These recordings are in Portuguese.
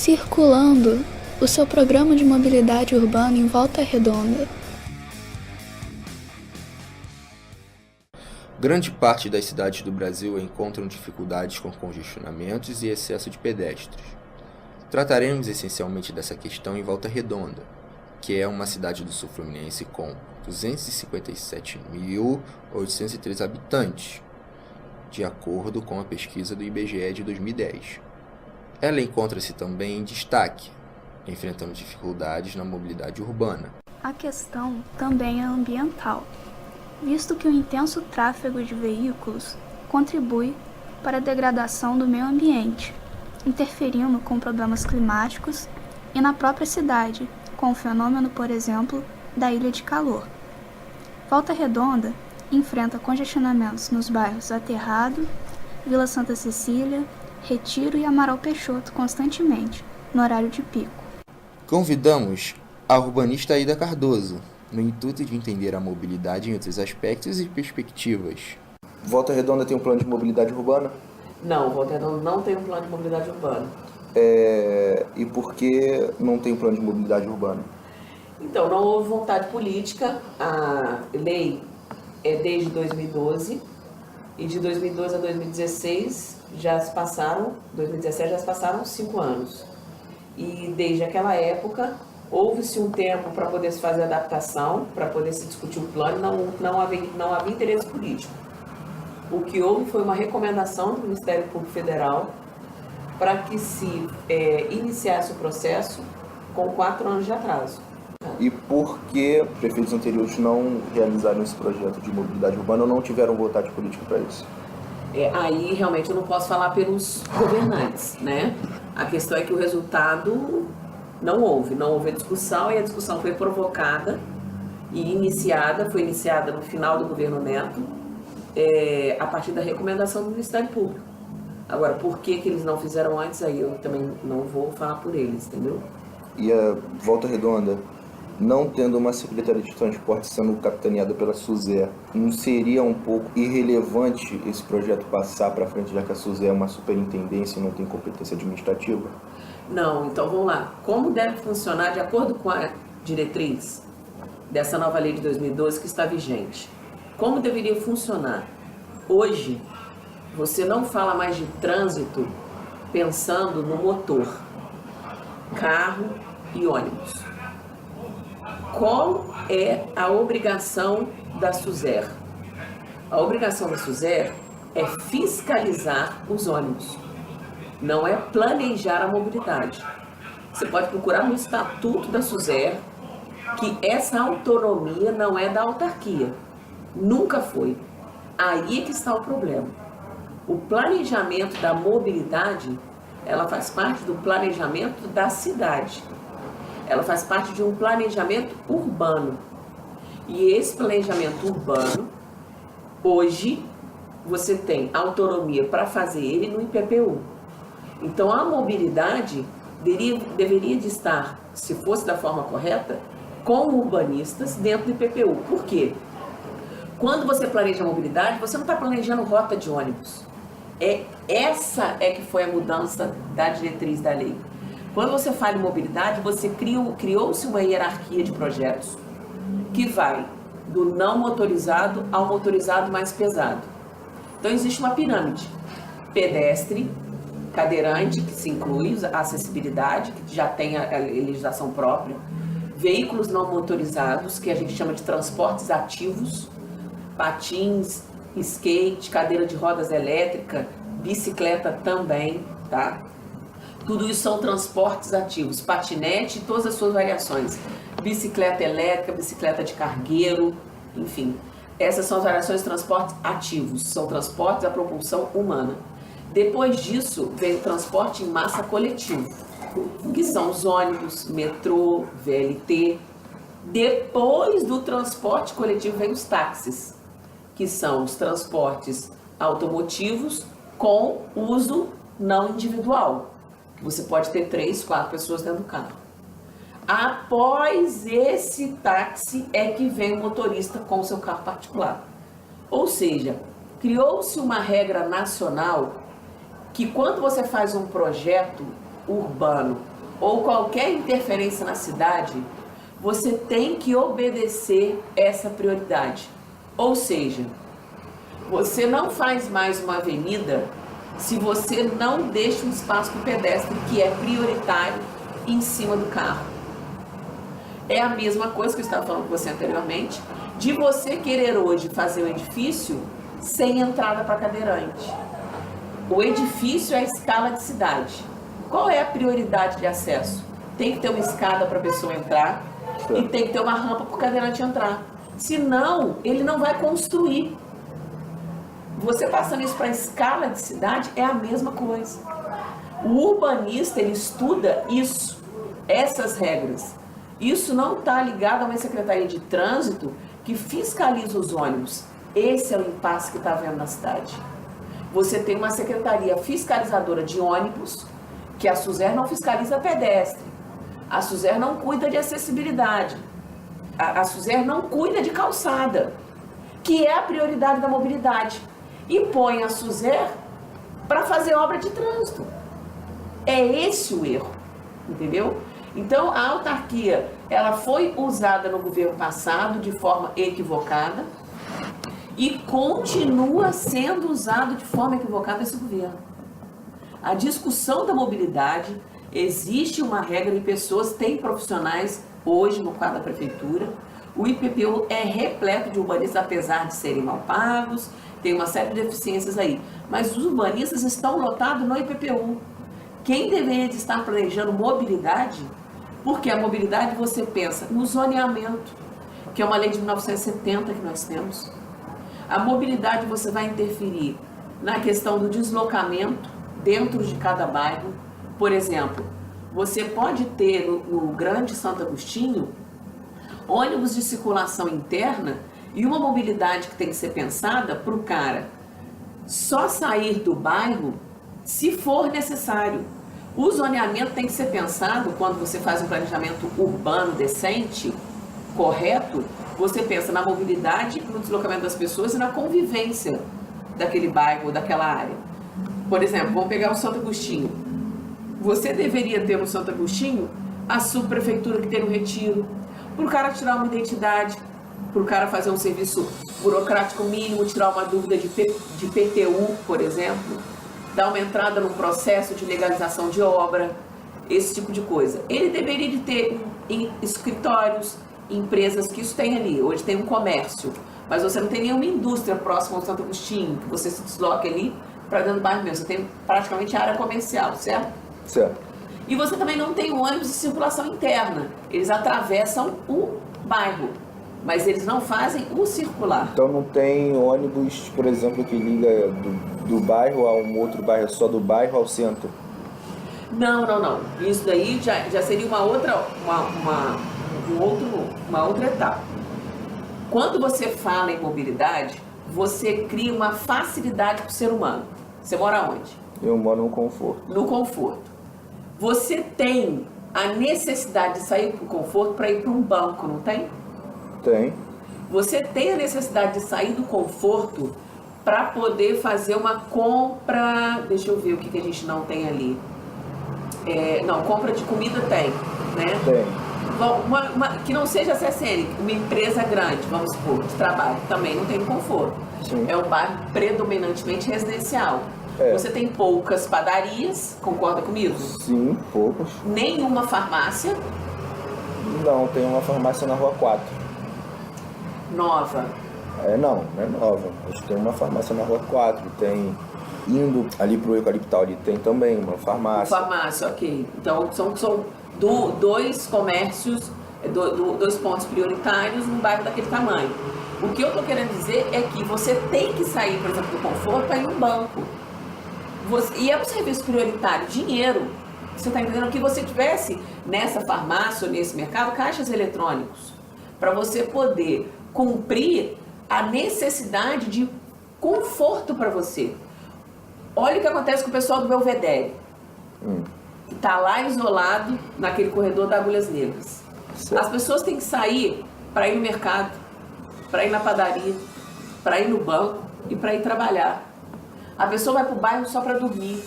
Circulando, o seu programa de mobilidade urbana em Volta Redonda. Grande parte das cidades do Brasil encontram dificuldades com congestionamentos e excesso de pedestres. Trataremos essencialmente dessa questão em Volta Redonda, que é uma cidade do sul fluminense com 257.803 habitantes, de acordo com a pesquisa do IBGE de 2010. Ela encontra-se também em destaque, enfrentando dificuldades na mobilidade urbana. A questão também é ambiental, visto que o intenso tráfego de veículos contribui para a degradação do meio ambiente, interferindo com problemas climáticos e na própria cidade, com o fenômeno, por exemplo, da ilha de calor. Volta Redonda enfrenta congestionamentos nos bairros Aterrado, Vila Santa Cecília, Retiro e Amaral Peixoto constantemente, no horário de pico. Convidamos a urbanista Aida Cardoso, no intuito de entender a mobilidade em outros aspectos e perspectivas. Volta Redonda tem um plano de mobilidade urbana? Não, Volta Redonda não tem um plano de mobilidade urbana. E por que não tem um plano de mobilidade urbana? Então, não houve vontade política. A lei é desde 2012 e de 2012 a 2016 2017 já se passaram 5 anos. E desde aquela época houve-se um tempo para poder se fazer adaptação, para poder se discutir o plano, não havia interesse político. O que houve foi uma recomendação do Ministério Público Federal para que se iniciasse o processo com 4 anos de atraso. E por que prefeitos anteriores não realizaram esse projeto de mobilidade urbana ou não tiveram vontade política para isso? Aí realmente eu não posso falar pelos governantes, né? A questão é que o resultado não houve a discussão, e a discussão foi provocada e foi iniciada no final do governo Neto, a partir da recomendação do Ministério Público. Agora, por que eles não fizeram antes, aí eu também não vou falar por eles, entendeu? E a Volta Redonda, não tendo uma Secretaria de Transporte sendo capitaneada pela SUSE, não seria um pouco irrelevante esse projeto passar para frente, já que a SUSE é uma superintendência e não tem competência administrativa? Não, então vamos lá. Como deve funcionar de acordo com a diretriz dessa nova lei de 2012 que está vigente? Como deveria funcionar? Hoje, você não fala mais de trânsito pensando no motor, carro e ônibus. Qual é a obrigação da SUSER? A obrigação da SUSER é fiscalizar os ônibus, não é planejar a mobilidade. Você pode procurar no estatuto da SUSER que essa autonomia não é da autarquia, nunca foi. Aí é que está o problema. O planejamento da mobilidade, ela faz parte do planejamento da cidade. Ela faz parte de um planejamento urbano. E esse planejamento urbano, hoje, você tem autonomia para fazer ele no IPPU. Então, a mobilidade deveria de estar, se fosse da forma correta, com urbanistas dentro do IPPU. Por quê? Quando você planeja a mobilidade, você não está planejando rota de ônibus. Essa que foi a mudança da diretriz da lei. Quando você fala em mobilidade, você criou-se uma hierarquia de projetos que vai do não motorizado ao motorizado mais pesado. Então existe uma pirâmide: pedestre, cadeirante, que se inclui a acessibilidade, que já tem a legislação própria, veículos não motorizados, que a gente chama de transportes ativos, patins, skate, cadeira de rodas elétrica, bicicleta também, tá? Tudo isso são transportes ativos, patinete e todas as suas variações, bicicleta elétrica, bicicleta de cargueiro, enfim. Essas são as variações de transportes ativos, são transportes a propulsão humana. Depois disso, vem o transporte em massa coletivo, que são os ônibus, metrô, VLT. Depois do transporte coletivo vem os táxis, que são os transportes automotivos com uso não individual. Você pode ter 3, 4 pessoas dentro do carro. Após esse táxi é que vem o motorista com o seu carro particular. Ou seja, criou-se uma regra nacional que quando você faz um projeto urbano ou qualquer interferência na cidade, você tem que obedecer essa prioridade. Ou seja, você não faz mais uma avenida se você não deixa um espaço para o pedestre que é prioritário em cima do carro. É a mesma coisa que eu estava falando com você anteriormente, de você querer hoje fazer um edifício sem entrada para cadeirante. O edifício é a escala de cidade. Qual é a prioridade de acesso? Tem que ter uma escada para a pessoa entrar e tem que ter uma rampa para o cadeirante entrar. Senão, ele não vai construir. Você passando isso para a escala de cidade é a mesma coisa. O urbanista, ele estuda isso, essas regras. Isso não está ligado a uma secretaria de trânsito que fiscaliza os ônibus. Esse é o impasse que está havendo na cidade. Você tem uma secretaria fiscalizadora de ônibus, que a SUSER não fiscaliza pedestre. A SUSER não cuida de acessibilidade. A SUSER não cuida de calçada, que é a prioridade da mobilidade. E põe a SUSER para fazer obra de trânsito. É esse o erro, entendeu? Então, a autarquia, ela foi usada no governo passado de forma equivocada e continua sendo usada de forma equivocada esse governo. A discussão da mobilidade, existe uma regra de pessoas, tem profissionais hoje no quadro da prefeitura. O IPTU é repleto de urbanistas, apesar de serem mal pagos, tem uma série de deficiências aí. Mas os urbanistas estão lotados no IPTU. Quem deveria estar planejando mobilidade, porque a mobilidade você pensa no zoneamento, que é uma lei de 1970 que nós temos. A mobilidade você vai interferir na questão do deslocamento dentro de cada bairro. Por exemplo, você pode ter no Grande Santo Agostinho ônibus de circulação interna e uma mobilidade que tem que ser pensada para o cara só sair do bairro se for necessário. O zoneamento tem que ser pensado quando você faz um planejamento urbano decente, correto, você pensa na mobilidade, no deslocamento das pessoas e na convivência daquele bairro ou daquela área. Por exemplo, vamos pegar o Santo Agostinho. Você deveria ter no Santo Agostinho a subprefeitura que tem no Retiro, para o cara tirar uma identidade, para o cara fazer um serviço burocrático mínimo, tirar uma dúvida de PTU, por exemplo, dar uma entrada num processo de legalização de obra, esse tipo de coisa. Ele deveria de ter em escritórios, empresas que isso tem ali. Hoje tem um comércio, mas você não tem nenhuma indústria próxima ao Santo Agostinho, que você se desloque ali para dentro do bairro mesmo. Você tem praticamente área comercial, certo? Certo. E você também não tem ônibus de circulação interna. Eles atravessam o bairro, mas eles não fazem o circular. Então não tem ônibus, por exemplo, que liga do bairro a um outro bairro, só do bairro ao centro? Não. Isso daí já seria uma outra etapa. Quando você fala em mobilidade, você cria uma facilidade para o ser humano. Você mora onde? Eu moro no conforto. No conforto. Você tem a necessidade de sair para o conforto para ir para um banco, não tem? Tem. Você tem a necessidade de sair do conforto para poder fazer uma compra. Deixa eu ver o que a gente não tem ali. Compra de comida tem, né? Tem. Que não seja CSN, uma empresa grande, vamos supor, de trabalho, também não tem no conforto. Sim. É um bairro predominantemente residencial. Você tem poucas padarias, concorda comigo? Sim, poucas. Nenhuma farmácia. Não, tem uma farmácia na Rua 4. Nova. Não é nova. Acho que tem uma farmácia na Rua 4. Tem, indo ali pro Eucaliptal, ali tem também uma farmácia. Farmácia, ok. Então são dois comércios, dois pontos prioritários num bairro daquele tamanho. O que eu estou querendo dizer é que você tem que sair, por exemplo, do conforto para ir num banco. E é um serviço prioritário, dinheiro. Você está entendendo? Que você tivesse nessa farmácia ou nesse mercado caixas eletrônicos para você poder cumprir a necessidade de conforto para você. Olha o que acontece com o pessoal do Belvedere, que está lá isolado naquele corredor das Agulhas Negras. Certo. As pessoas têm que sair para ir no mercado, para ir na padaria, para ir no banco e para ir trabalhar. A pessoa vai para o bairro só para dormir.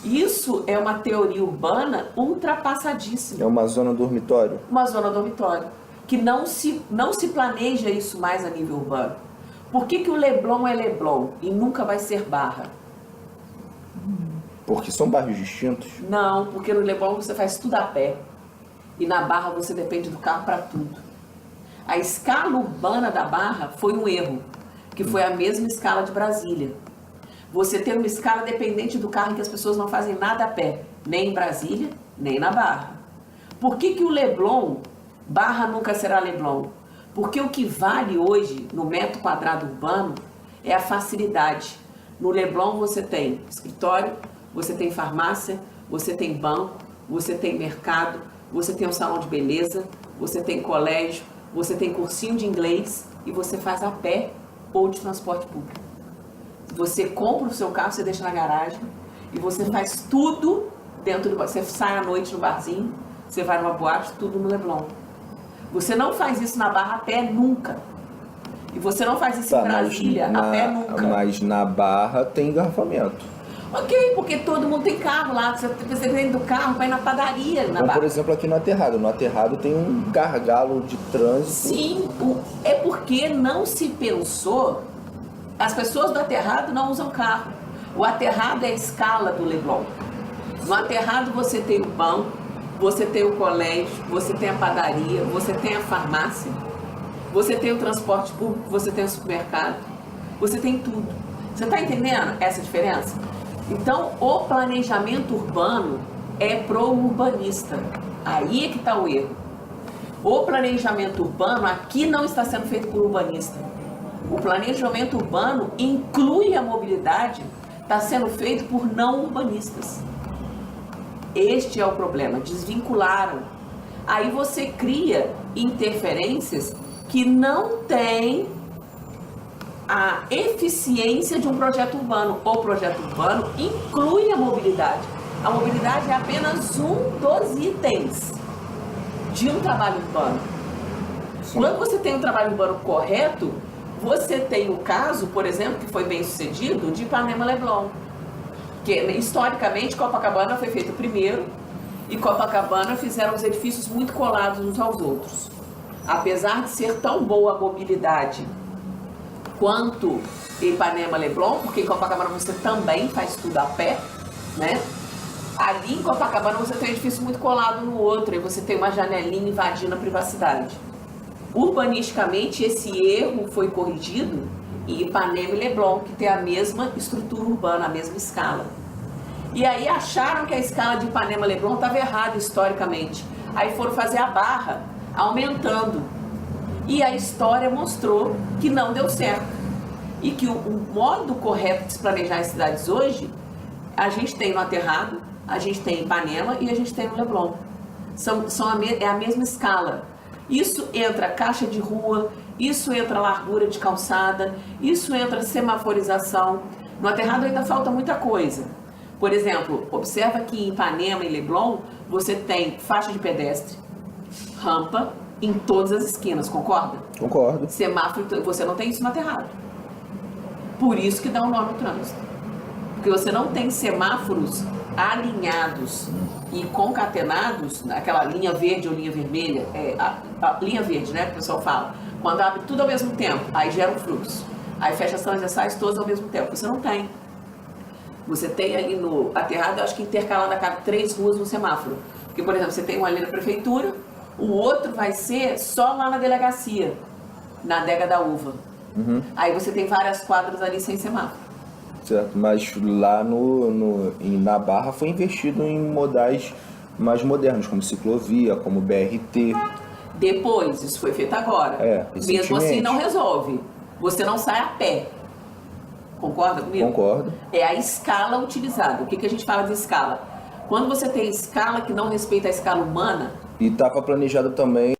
Isso é uma teoria urbana ultrapassadíssima. É uma zona dormitório. Uma zona dormitório, que não se planeja isso mais a nível urbano. Por que o Leblon é Leblon e nunca vai ser Barra? Porque são bairros distintos? Não, porque no Leblon você faz tudo a pé. E na Barra você depende do carro para tudo. A escala urbana da Barra foi um erro, que foi a mesma escala de Brasília. Você tem uma escala dependente do carro em que as pessoas não fazem nada a pé, nem em Brasília, nem na Barra. Por que o Leblon, Barra nunca será Leblon? Porque o que vale hoje no metro quadrado urbano é a facilidade. No Leblon você tem escritório, você tem farmácia, você tem banco, você tem mercado, você tem um salão de beleza, você tem colégio, você tem cursinho de inglês e você faz a pé ou de transporte público. Você compra o seu carro, você deixa na garagem e você faz tudo dentro do... Você sai à noite no barzinho, você vai numa boate, tudo no Leblon. Você não faz isso na Barra a pé nunca. E você não faz isso em Brasília a pé nunca. Mas na Barra tem engarrafamento. Ok, porque todo mundo tem carro lá. Você vem do carro, vai na padaria na Então, Barra. por exemplo, aqui no Aterrado. No Aterrado tem um gargalo de trânsito. Sim, é porque não se pensou... As pessoas do Aterrado não usam carro. O Aterrado é a escala do Leblon. No Aterrado você tem o banco, você tem o colégio, você tem a padaria, você tem a farmácia, você tem o transporte público, você tem o supermercado, você tem tudo. Você está entendendo essa diferença? Então, o planejamento urbano é pro urbanista. Aí é que está o erro. O planejamento urbano aqui não está sendo feito por urbanista. O planejamento urbano inclui a mobilidade, está sendo feito por não urbanistas. Este é o problema, desvincularam. Aí você cria interferências que não têm a eficiência de um projeto urbano. O projeto urbano inclui a mobilidade. A mobilidade é apenas um dos itens de um trabalho urbano. Sim. Quando você tem um trabalho urbano correto, você tem o caso, por exemplo, que foi bem sucedido, de Ipanema Leblon. Que historicamente Copacabana foi feito primeiro e Copacabana fizeram os edifícios muito colados uns aos outros. Apesar de ser tão boa a mobilidade quanto Ipanema Leblon, porque em Copacabana você também faz tudo a pé, né? Ali em Copacabana você tem um edifício muito colado no outro e você tem uma janelinha invadindo a privacidade. Urbanisticamente esse erro foi corrigido em Ipanema e Leblon, que tem a mesma estrutura urbana, a mesma escala. E aí acharam que a escala de Ipanema e Leblon estava errada historicamente. Aí foram fazer a Barra, aumentando. E a história mostrou que não deu certo. E que o modo correto de se planejar as cidades hoje, a gente tem no Aterrado, a gente tem em Ipanema e a gente tem no Leblon. É a mesma escala. Isso entra caixa de rua, isso entra largura de calçada, isso entra semaforização. No Aterrado ainda falta muita coisa. Por exemplo, observa que em Ipanema e Leblon você tem faixa de pedestre, rampa em todas as esquinas, concorda? Concordo. Semáforo, você não tem isso no Aterrado. Por isso que dá um nó no trânsito. Porque você não tem semáforos alinhados e concatenados, aquela linha verde ou linha vermelha, a linha verde, né, que o pessoal fala, quando abre tudo ao mesmo tempo, aí gera um fluxo, aí fecha as transversais todas ao mesmo tempo, você não tem. Você tem ali no Aterrado, eu acho que intercalado a cada 3 ruas no semáforo, porque, por exemplo, você tem um ali na prefeitura, o outro vai ser só lá na delegacia, na adega da uva. Aí você tem várias quadras ali sem semáforo. Certo, mas lá na Barra foi investido em modais mais modernos, como ciclovia, como BRT. Depois, isso foi feito agora. Mesmo assim não resolve. Você não sai a pé. Concorda comigo? Concordo. É a escala utilizada. O que a gente fala de escala? Quando você tem escala que não respeita a escala humana... E estava planejado também